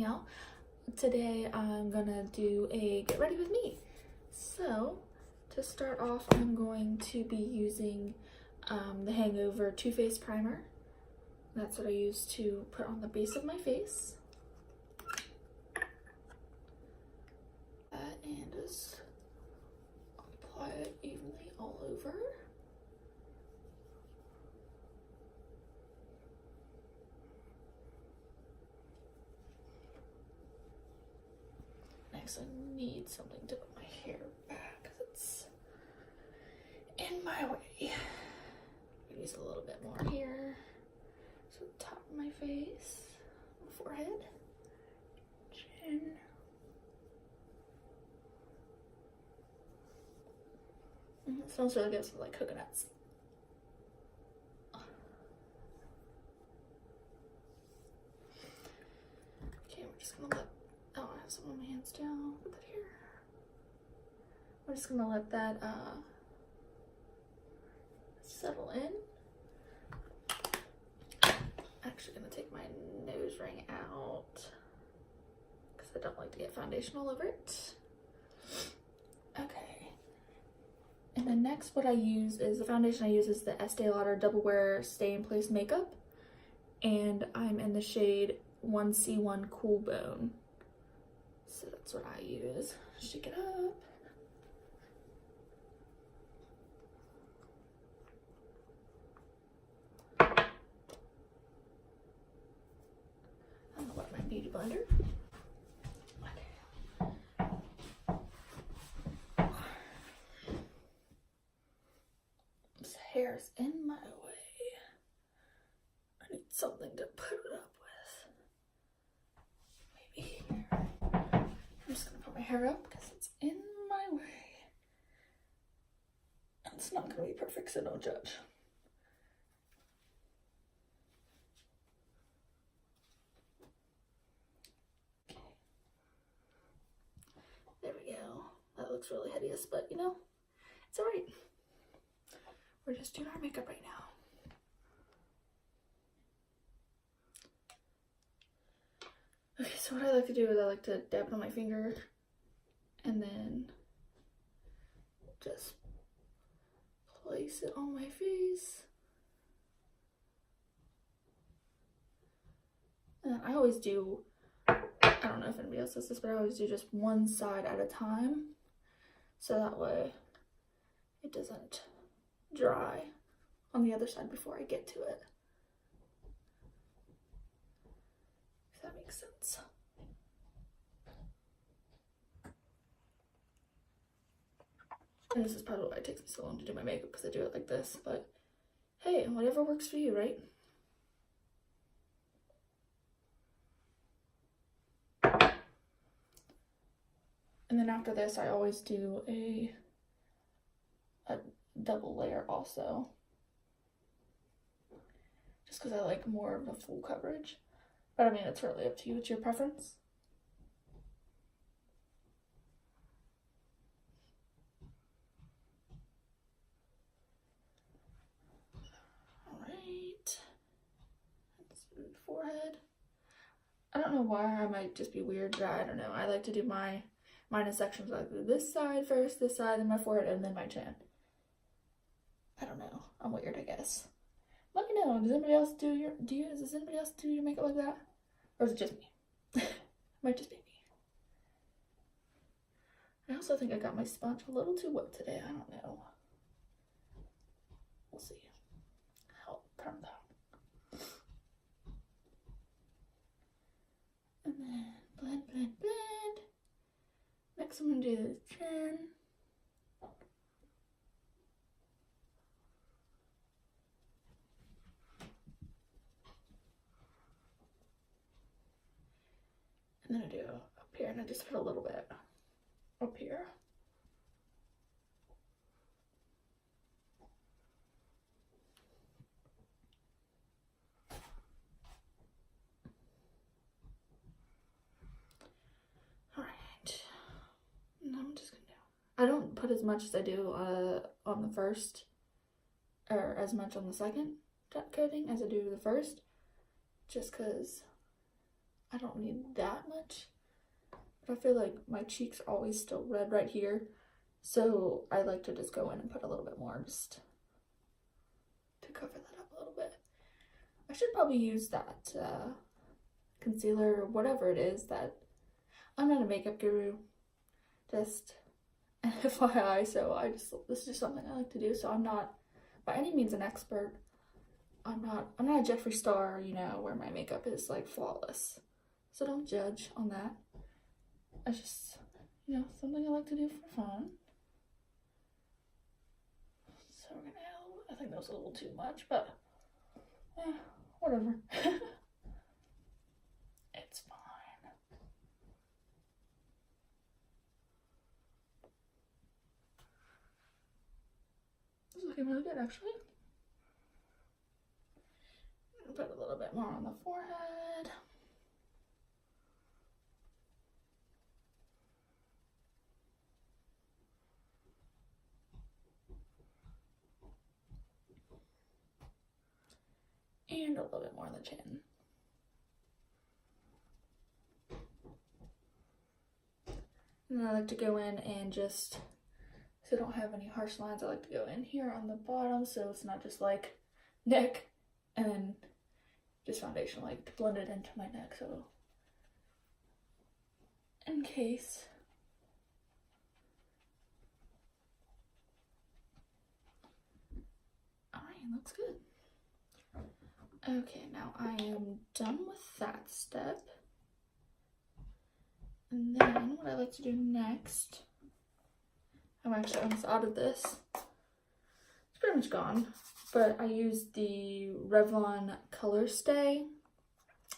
channel. Today I'm gonna do a get ready with me. So to start off, I'm going to be using the Hangover Too Faced primer. That's what I use to put on the base of my face. And just apply it evenly all over. Next, I need something to put my hair back because it's in my way. I use a little bit more here. So the top of my face, forehead, chin. It smells really good. It smells like coconuts. Okay, we're just gonna let, I have some on my hands down. Put that here. We're just gonna let that settle in. Actually gonna take my nose ring out because I don't like to get foundation all over it. Okay. And then next what I use is, the foundation I use is the Estee Lauder Double Wear Stay in Place Makeup. And I'm in the shade 1C1 Cool Bone. So that's what I use. Shake it up. I'm gonna wet my beauty blender. Hair's in my way. I need something to put it up with. Maybe here. I'm just gonna put my hair up because it's in my way. And it's not gonna be perfect, so don't judge. Okay. There we go. That looks really hideous, but you know, it's alright. We're just doing our makeup right now. Okay, so what I like to do is I like to dab it on my finger and then just place it on my face. And I always do, I don't know if anybody else does this, but I always do just one side at a time. So that way it doesn't dry on the other side before I get to it. If that makes sense. And this is probably why it takes me so long to do my makeup, because I do it like this, but hey, whatever works for you, right? And then after this, I always do a double layer also, just because I like more of the full coverage. But I mean, it's really up to you, it's your preference. All right, let's do the forehead. I don't know why, I might just be weird, but I don't know. I like to do mine in sections. I do this side first, this side, then my forehead, and then my chin. I don't know. I'm weird, I guess. Let me know. Does anybody else do your does anybody else do your makeup like that? Or is it just me? Might just be me. I also think I got my sponge a little too wet today. I don't know. We'll see how it turns out. And then blend, blend, blend. Next I'm gonna do the chin. And then I do up here, and I just put a little bit up here. All right. And I'm just gonna I don't put as much as I do on the first, or as much on the second coating as I do the first, just because I don't need that much. But I feel like my cheeks are always still red right here. So I like to just go in and put a little bit more just to cover that up a little bit. I should probably use that concealer or whatever it is that, I'm not a makeup guru, just FYI, so this is just something I like to do, so I'm not by any means an expert. I'm not a Jeffree Star, you know, where my makeup is like flawless. So don't judge on that. It's just, you know, something I like to do for fun. So we're gonna I think that was a little too much, but whatever. It's fine. It's looking really good, actually. Put a little bit more on the forehead. And a little bit more on the chin. And then I like to go in and just, so I don't have any harsh lines, I like to go in here on the bottom so it's not just like neck and then just foundation, like to blend it into my neck, so in case. Alright, looks good. Okay, now I am done with that step. And then what I like to do next, I'm actually almost out of this. It's pretty much gone, but I use the Revlon Colorstay.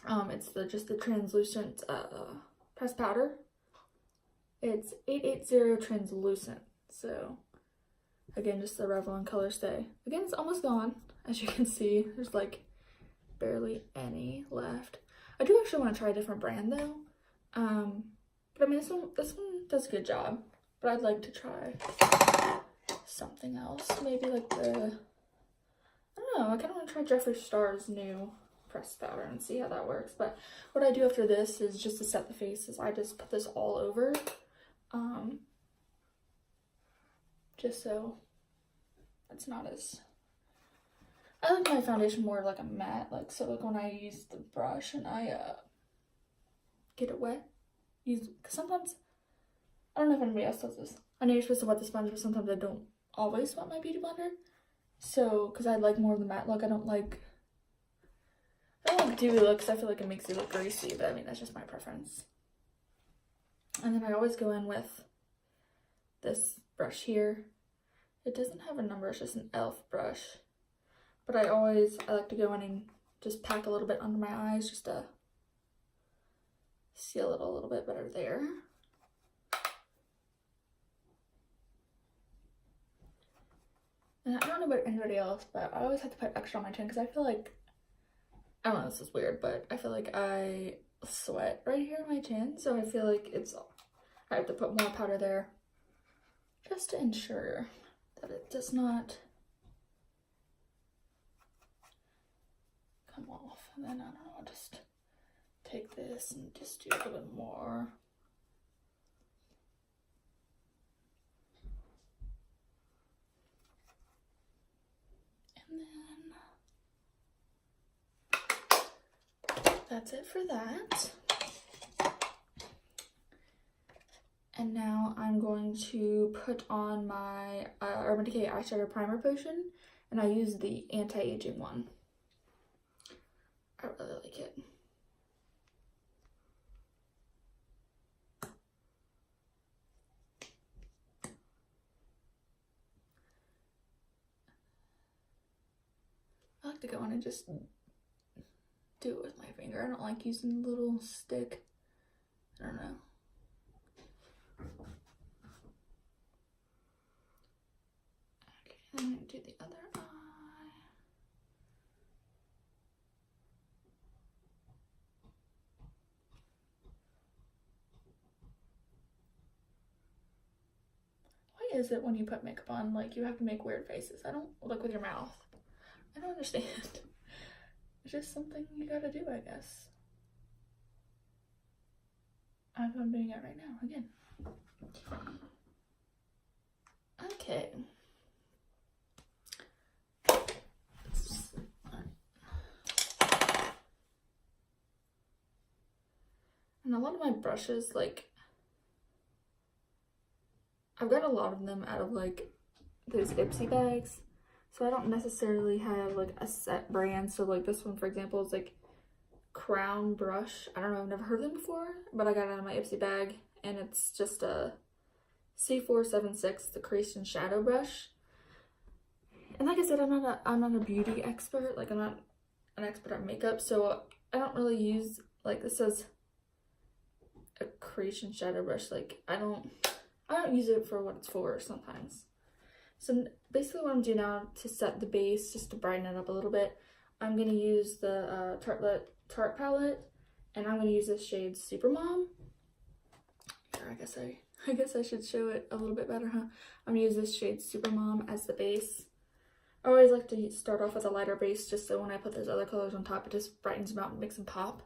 It's just the translucent pressed powder. It's 880 translucent. So again, just the Revlon Colorstay. Again, it's almost gone. As you can see, there's like barely any left. I do actually want to try a different brand though. But I mean, this one does a good job. But I'd like to try something else. Maybe like I don't know, I kind of want to try Jeffree Star's new pressed powder and see how that works. But what I do after this is just to set the face is I just put this all over. Just so it's not as, I like my foundation more like a matte, like so like when I use the brush and I get it wet, because sometimes, I don't know if anybody else does this, I know you're supposed to wet the sponge, but sometimes I don't always wet my beauty blender, so because I like more of the matte look. I don't like dewy looks. I feel like it makes it look greasy, but I mean that's just my preference. And then I always go in with this brush here. It doesn't have a number, it's just an e.l.f. brush. But I like to go in and just pack a little bit under my eyes just to seal it a little bit better there. And I don't know about anybody else, but I always have to put extra on my chin because I feel like, I don't know, this is weird, but I feel like I sweat right here on my chin. So I feel like I have to put more powder there just to ensure that it does not come off. And then I don't know, I'll just take this and just do a little bit more. And then that's it for that. And now I'm going to put on my Urban Decay eyeshadow primer potion, and I use the anti-aging one. I really like it. I like to go in and just do it with my finger. I don't like using the little stick. I don't know. Okay, then I'm gonna do the other eye. Why is it when you put makeup on, like, you have to make weird faces? I don't look with your mouth. I don't understand. It's just something you gotta do, I guess. if I'm doing it right now again. Okay. And a lot of my brushes, like, I've got a lot of them out of like those Ipsy bags, so I don't necessarily have like a set brand. So like this one, for example, is like Crown brush. I don't know, I've never heard of them before, but I got it out of my Ipsy bag, and it's just a C476, the crease and shadow brush. And like I said, I'm not a beauty expert. Like, I'm not an expert at makeup, so I don't really use, like, this says a crease and shadow brush. Like, I don't use it for what it's for sometimes. So basically what I'm doing now to set the base, just to brighten it up a little bit, I'm going to use the Tartelette Pallet, and I'm going to use this shade Supermom. Here, I guess I should show it a little bit better, huh? I'm going to use this shade Supermom as the base. I always like to start off with a lighter base, just so when I put those other colors on top, it just brightens them out and makes them pop.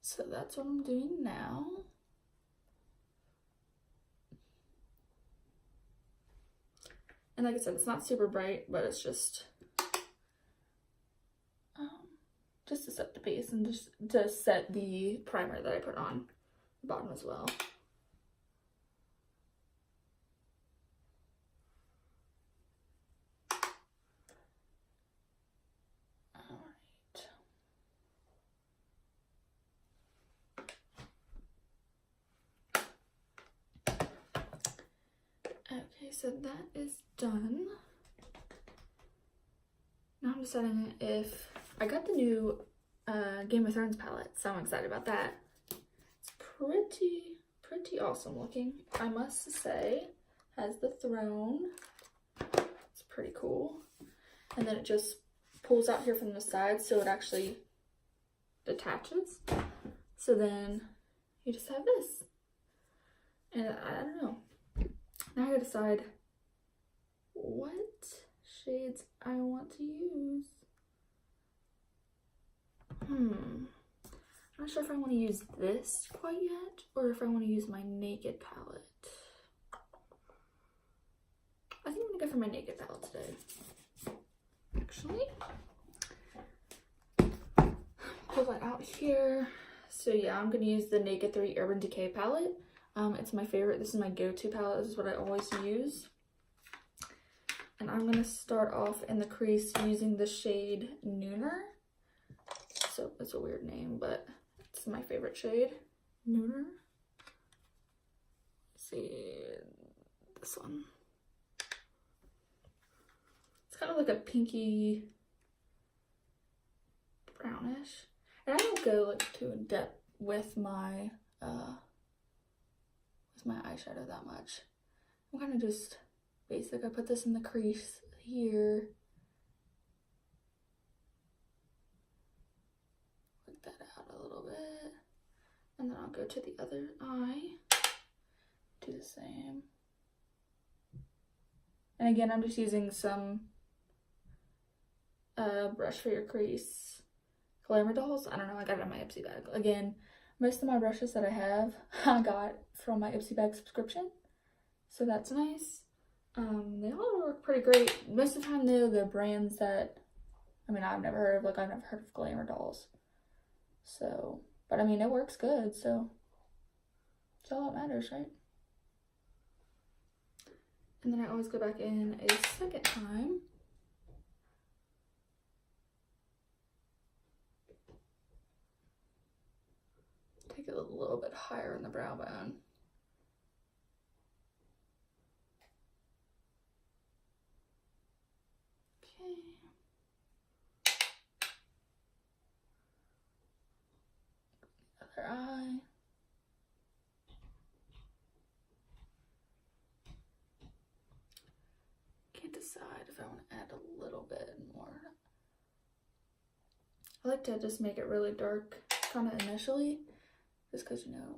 So that's what I'm doing now. And like I said, it's not super bright, but it's just to set the base and just to set the primer that I put on the bottom as well. Okay, so that is done. Now I'm deciding if I got the new Game of Thrones palette, so I'm excited about that. It's pretty awesome looking, I must say. Has the throne. It's pretty cool. And then it just pulls out here from the side, so it actually detaches. So then you just have this. And I don't know. Now I gotta decide what shades I want to use. I'm not sure if I want to use this quite yet, or if I want to use my Naked palette. I think I'm gonna go for my Naked palette today. Actually, pull that out here. So yeah, I'm gonna use the Naked 3 Urban Decay palette. It's my favorite. This is my go-to palette. This is what I always use. And I'm gonna start off in the crease using the shade Nooner. So it's a weird name, but it's my favorite shade, Nooner. Let's see, this one. It's kind of like a pinky brownish. And I don't go like too in depth with my eyeshadow that much. I'm kind of just basic. I put this in the crease here. Work that out a little bit. And then I'll go to the other eye. Do the same. And again, I'm just using some brush for your crease. Glamour Dolls. I don't know, I got it in my Ipsy bag. Again, most of my brushes that I have, I got from my Ipsy bag subscription. So that's nice. They all work pretty great. Most of the time though, the brands that, I mean, I've never heard of Glamour Dolls. So, but I mean, it works good, so it's all that matters, right? And then I always go back in a second time. Take it a little bit higher in the brow bone. Okay. Other eye. Can't decide if I want to add a little bit more. I like to just make it really dark kind of initially. Just because, you know,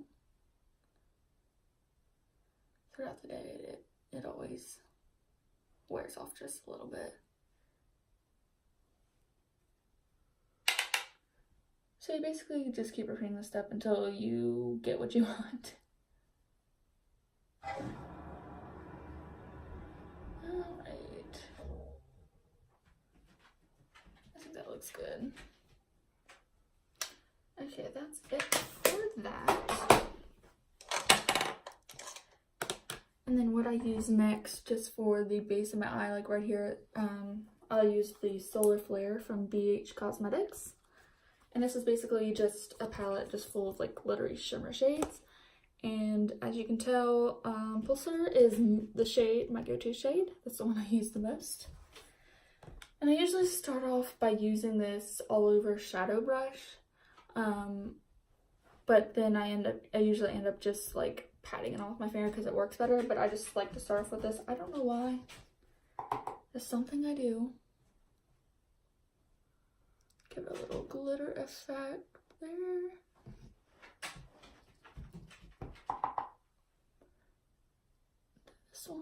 throughout the day, it always wears off just a little bit. So you basically just keep repeating this step until you get what you want. Alright. I think that looks good. Okay, that's it for that. And then what I use next, just for the base of my eye, like right here, I'll use the Solar Flare from BH Cosmetics. And this is basically just a palette just full of like glittery shimmer shades. And as you can tell, Pulsar is the shade, my go-to shade. That's the one I use the most. And I usually start off by using this all over shadow brush. But then I usually end up just like patting it off my finger because it works better. But I just like to start off with this. I don't know why. It's something I do. Give it a little glitter effect there. This one.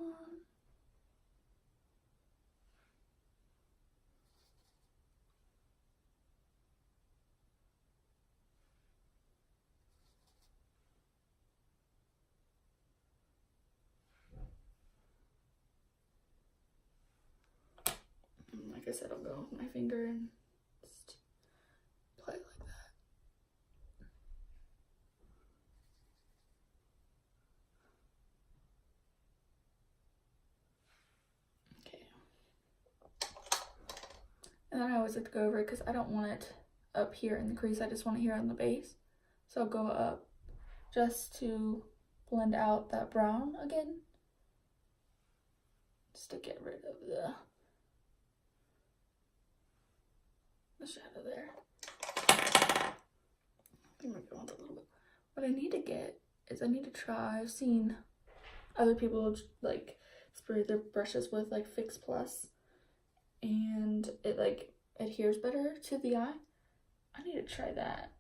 Like I said, I'll go with my finger and just apply it like that. Okay. And then I always like to go over it because I don't want it up here in the crease. I just want it here on the base. So I'll go up just to blend out that brown again. Just to get rid of the shadow there. I might go on a little bit. What I need to get is I need to try, I've seen other people like spray their brushes with like Fix Plus and it like adheres better to the eye. I need to try that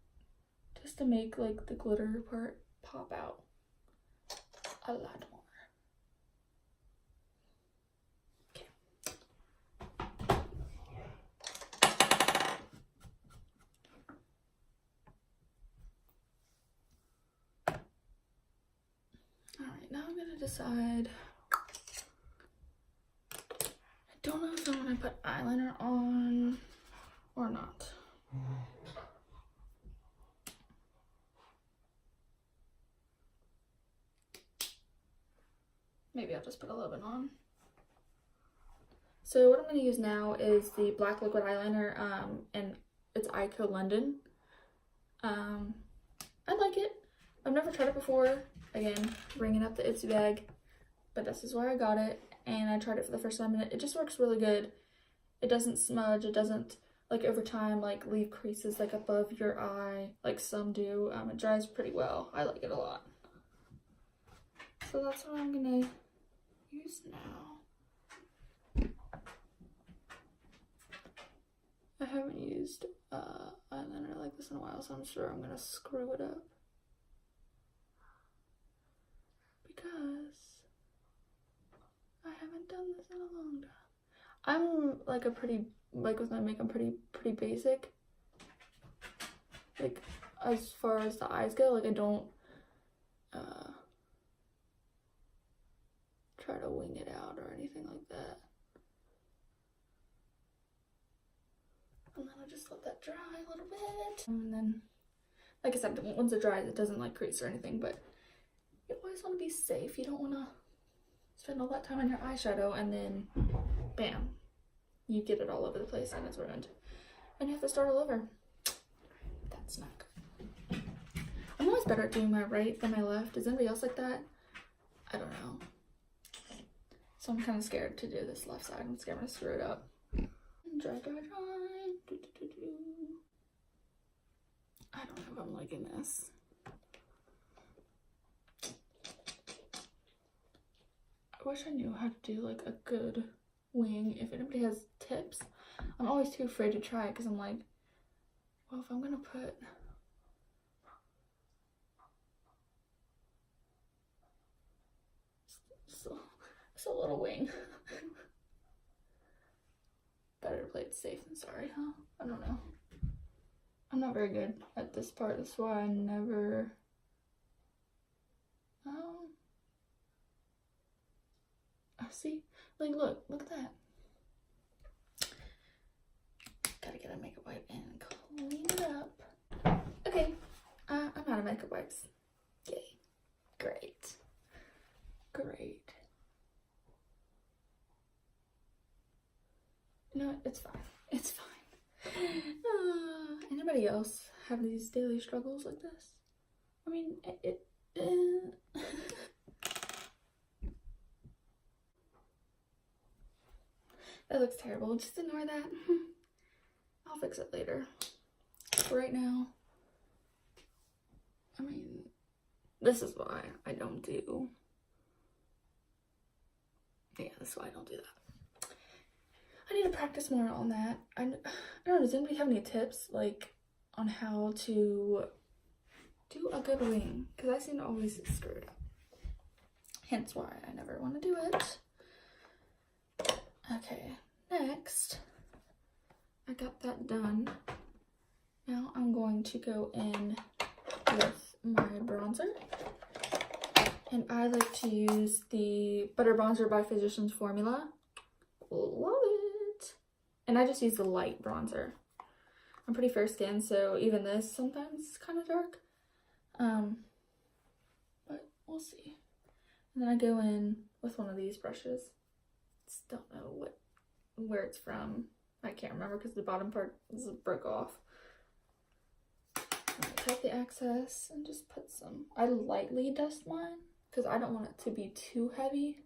just to make like the glitter part pop out a lot more. Alright, now I'm gonna decide. I don't know if I want to put eyeliner on or not. Maybe I'll just put a little bit on. So what I'm going to use now is the black liquid eyeliner, and it's Ico London. I like it. I've never tried it before. Again, bringing up the Itsy bag, but this is where I got it, and I tried it for the first time, and it just works really good. It doesn't smudge. It doesn't, like, over time, like, leave creases, like, above your eye, like some do. It dries pretty well. I like it a lot. So that's what I'm gonna use now. I haven't used eyeliner like this in a while, so I'm sure I'm gonna screw it up. Because I haven't done this in a long time. I'm like a pretty, like with my makeup, pretty basic. Like as far as the eyes go, like I don't try to wing it out or anything like that. And then I'll just let that dry a little bit. And then, like I said, once it dries, it doesn't like crease or anything, but you always want to be safe. You don't want to spend all that time on your eyeshadow and then, bam, you get it all over the place and it's ruined. And you have to start all over. That's not good. I'm always better at doing my right than my left. Is anybody else like that? I don't know. So I'm kind of scared to do this left side. I'm scared I'm going to screw it up. Dry, dry, dry. Do, do, do, do. I don't know if I'm liking this. I wish I knew how to do like a good wing. If anybody has tips, I'm always too afraid to try it because I'm like, well, if I'm gonna put it's a little wing. Better to play it safe than sorry, huh? I don't know. I'm not very good at this part. That's why I never, see, like, look at that. Gotta get a makeup wipe and clean it up. Okay, I'm out of makeup wipes. Yay. Great. You know what? It's fine. It's fine. Anybody else have these daily struggles like this? I mean, that looks terrible. Just ignore that. I'll fix it later. For right now, I mean, this is why I don't do, yeah, this is why I don't do that. I need to practice more on that. I don't know, does anybody have any tips, like, on how to do a good wing? Because I seem to always screw it up. Hence why I never want to do it. Okay, next, I got that done. Now I'm going to go in with my bronzer. And I like to use the Butter Bronzer by Physicians Formula. Love it! And I just use the light bronzer. I'm pretty fair skinned, so even this sometimes is kind of dark. But we'll see. And then I go in with one of these brushes. Just don't know where it's from. I can't remember because the bottom part broke off. Tap the excess and just put some. I lightly dust mine because I don't want it to be too heavy.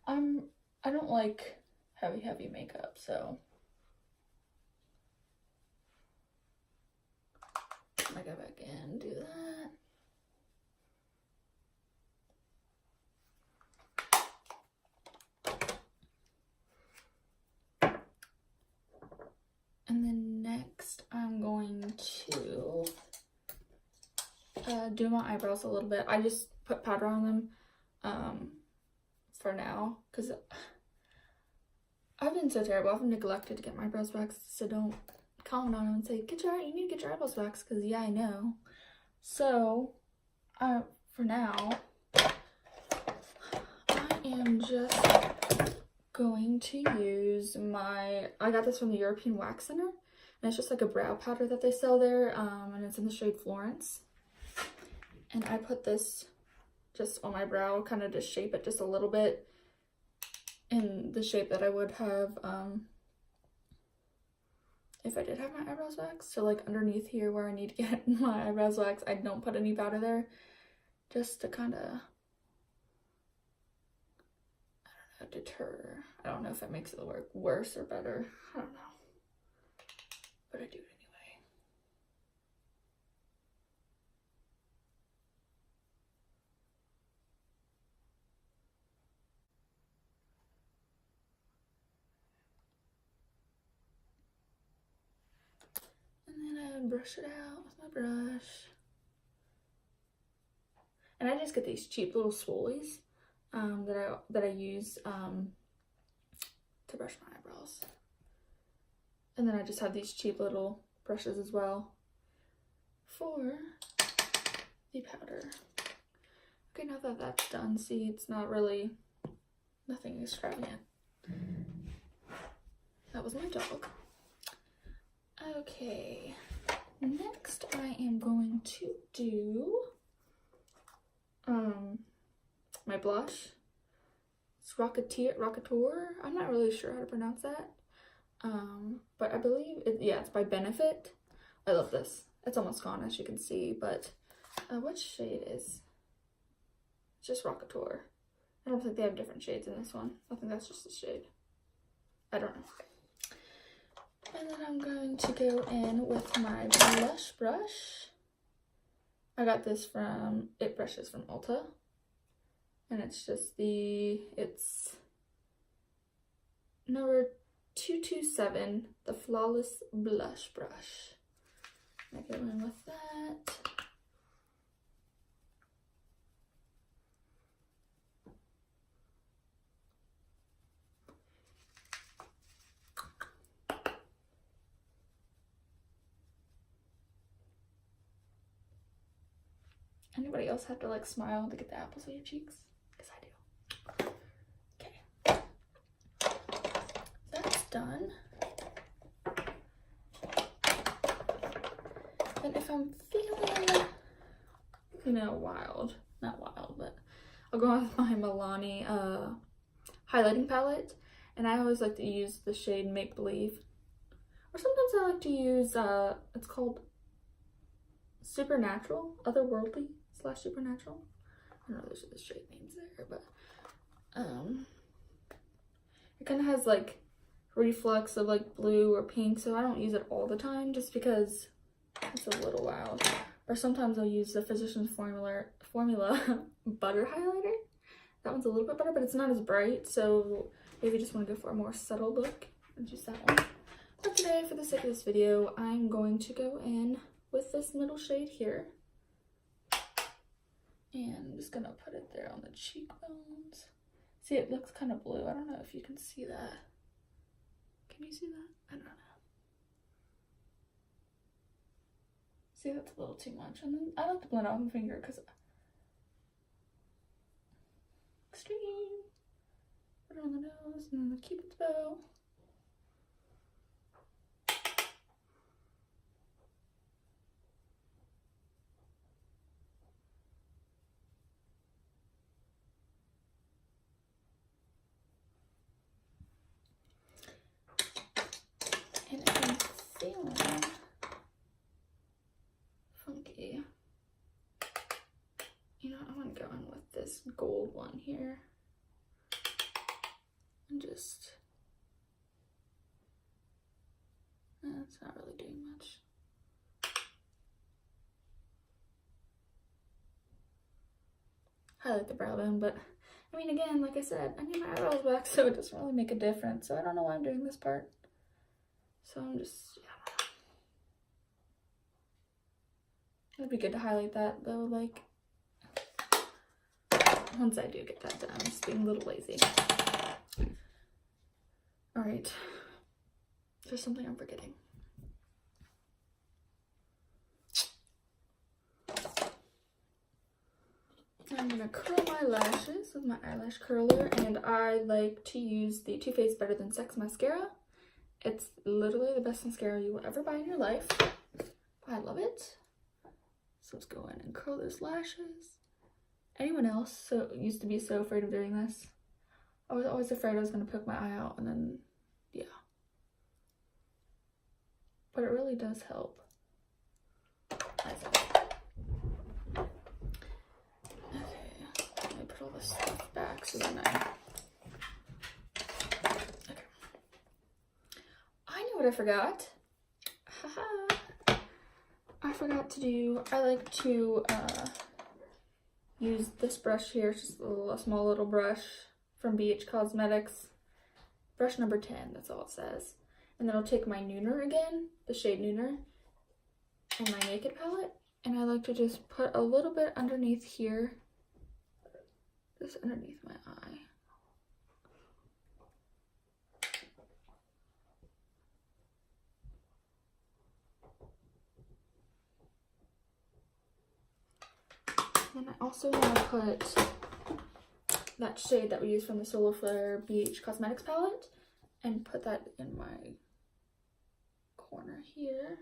I don't like heavy makeup, so I go back in and do that. And then next I'm going to do my eyebrows a little bit. I just put powder on them for now because I've been so terrible. I've neglected to get my eyebrows waxed, so don't comment on them and say, you need to get your eyebrows waxed, because yeah, I know. So for now, I am just going to use I got this from the European Wax Center, and it's just like a brow powder that they sell there, and it's in the shade Florence. And I put this just on my brow, kind of to shape it just a little bit in the shape that I would have if I did have my eyebrows waxed. So like underneath here where I need to get my eyebrows waxed, I don't put any powder there, just to kind of, I don't know, deter. I don't know if it makes it work worse or better. I don't know, but I do it anyway. And then I brush it out with my brush. And I just get these cheap little swirlies that I use to brush my eyebrows. And then I just have these cheap little brushes as well for the powder. Okay, now that that's done, see, it's not really, nothing extravagant. That was my dog. Okay, next I am going to do my blush. It's Rockateur. I'm not really sure how to pronounce that. But I believe it's by Benefit. I love this. It's almost gone, as you can see, but what shade is? It's just Rockateur. I don't think they have different shades in this one. I think that's just the shade. I don't know. And then I'm going to go in with my blush brush. I got this from It Brushes from Ulta. And it's just it's number 227, the Flawless Blush Brush. I go in with that. Anybody else have to like smile to get the apples on your cheeks? Because I do. Okay. That's done. And if I'm feeling, you know, wild, not wild, but I'll go on with my Milani highlighting palette. And I always like to use the shade Make Believe. Or sometimes I like to use, it's called Supernatural, Otherworldly / Supernatural. I don't know if there's the shade names there, but it kind of has like reflex of like blue or pink, so I don't use it all the time just because it's a little wild. Or sometimes I'll use the Physicians Formula Butter Highlighter. That one's a little bit better, but it's not as bright, so maybe you just want to go for a more subtle look and use that one. But today, for the sake of this video, I'm going to go in with this middle shade here. And I'm just going to put it there on the cheekbones. See, it looks kind of blue. I don't know if you can see that. Can you see that? I don't know. See, that's a little too much. And then I like to blend out my finger because extreme. Put it on the nose and then the Cupid's bow. And if I'm feeling funky, you know, I want to go in with this gold one here and just, it's not really doing much. Highlight the brow bone, but I mean, again, like I said, I need my eyebrows back, so it doesn't really make a difference. So I don't know why I'm doing this part. So I'm just, yeah. It'd be good to highlight that though, like, once I do get that done. I'm just being a little lazy. Alright. There's something I'm forgetting. I'm gonna curl my lashes with my eyelash curler, and I like to use the Too Faced Better Than Sex mascara. It's literally the best mascara you will ever buy in your life. I love it. So let's go in and curl those lashes. Anyone else used to be so afraid of doing this? I was always afraid I was going to poke my eye out, and then, yeah. But it really does help. Okay, let me put all this stuff back so then what I forgot. Haha. I forgot to do, I like to use this brush here, it's just a small little brush from BH Cosmetics. Brush number 10, that's all it says. And then I'll take my Nooner again, the shade Nooner, and my Naked palette. And I like to just put a little bit underneath here, just underneath my eye. And I also want to put that shade that we use from the Solar Flare BH Cosmetics palette and put that in my corner here.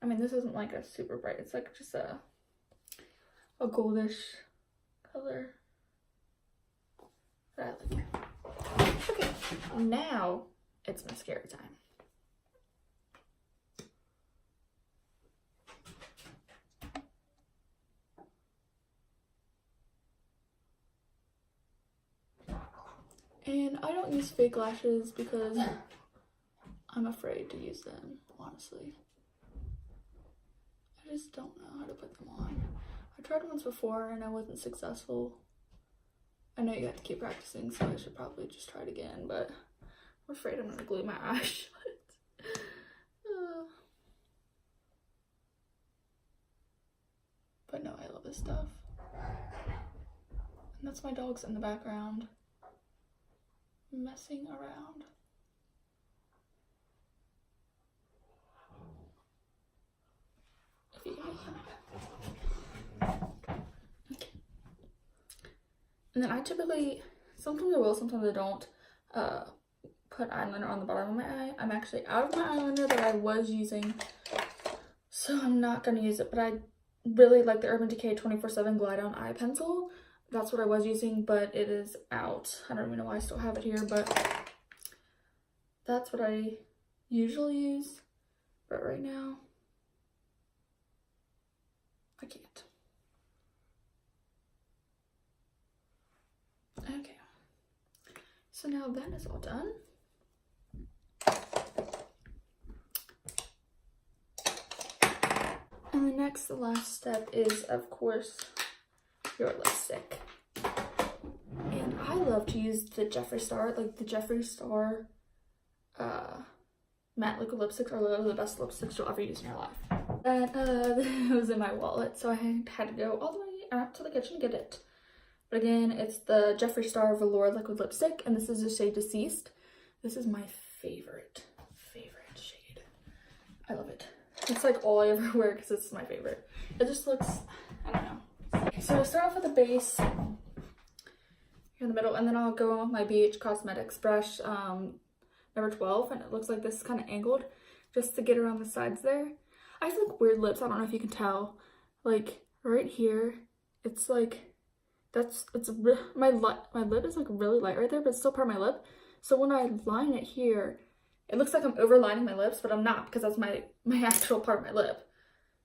I mean, this isn't like a super bright, it's like just a goldish color. But I like it. Okay, now it's mascara time. And I don't use fake lashes because I'm afraid to use them, honestly. I just don't know how to put them on. I tried once before and I wasn't successful. I know you have to keep practicing, so I should probably just try it again, but I'm afraid I'm gonna glue my eyes shut. But no, I love this stuff. And that's my dogs in the background messing around. Okay. And then I typically, sometimes I will, sometimes I don't put eyeliner on the bottom of my eye. I'm actually out of my eyeliner that I was using, so I'm not going to use it, but I really like the Urban Decay 24/7 Glide On Eye Pencil. That's what I was using, but it is out. I don't even know why I still have it here, but that's what I usually use. But right now, I can't. Okay. So now that is all done. And the last step is, of course, your lipstick. And I love to use the Jeffree Star, like the Jeffree Star matte liquid lipsticks are literally the best lipsticks you'll ever use in your life. And it was in my wallet, so I had to go all the way out to the kitchen to get it. But again, it's the Jeffree Star Velour liquid lipstick, and this is the shade Deceased. This is my favorite shade. I love it. It's like all I ever wear because it's my favorite. It just looks, I don't know. So I start off with the base here in the middle, and then I'll go on with my BH Cosmetics brush, number 12, and it looks like this is kind of angled just to get around the sides there. I have like weird lips. I don't know if you can tell. Like right here, it's like, my lip is like really light right there, but it's still part of my lip. So when I line it here, it looks like I'm overlining my lips, but I'm not, because that's my actual part of my lip.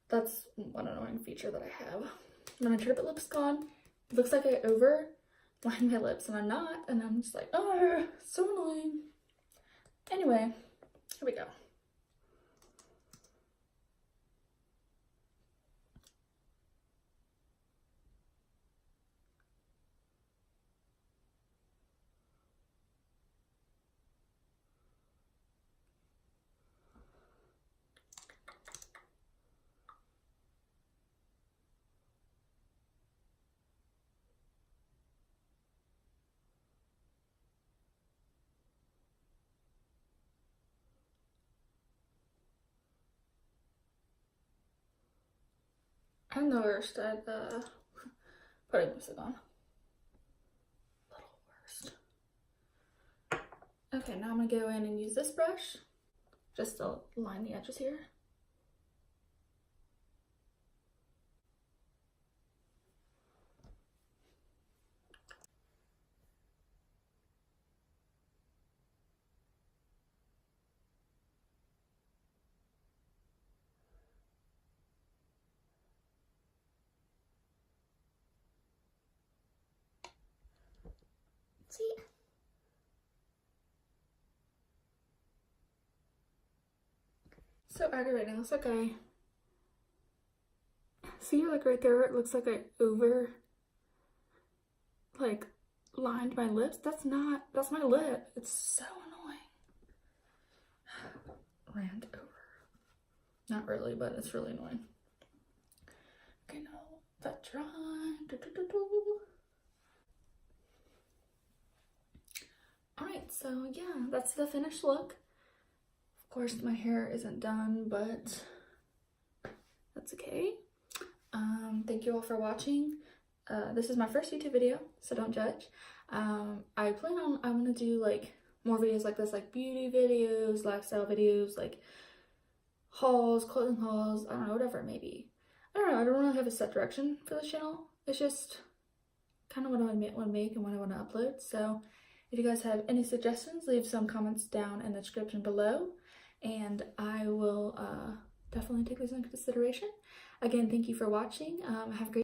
That's one annoying feature that I have. When I try to put lipstick on, it looks like I overline my lips, and I'm not, and I'm just like, oh, so annoying. Anyway, here we go. I'm the worst at putting lipstick on. Little worst. Okay, now I'm gonna go in and use this brush just to line the edges here. See? So aggravating. Looks like I see, like right there, it looks like I lined my lips. That's my lip. It's so annoying. Rant over. Not really, but it's really annoying. Okay, now that dry. Alright, so yeah, that's the finished look. Of course, my hair isn't done, but that's okay. Thank you all for watching. This is my first YouTube video, so don't judge. I want to do like more videos like this, like beauty videos, lifestyle videos, like hauls, clothing hauls, I don't know, whatever it may be. I don't know, I don't really have a set direction for this channel. It's just kind of what I want to make and what I want to upload. So if you guys have any suggestions, leave some comments down in the description below, and I will definitely take those into consideration. Again, thank you for watching. Have a great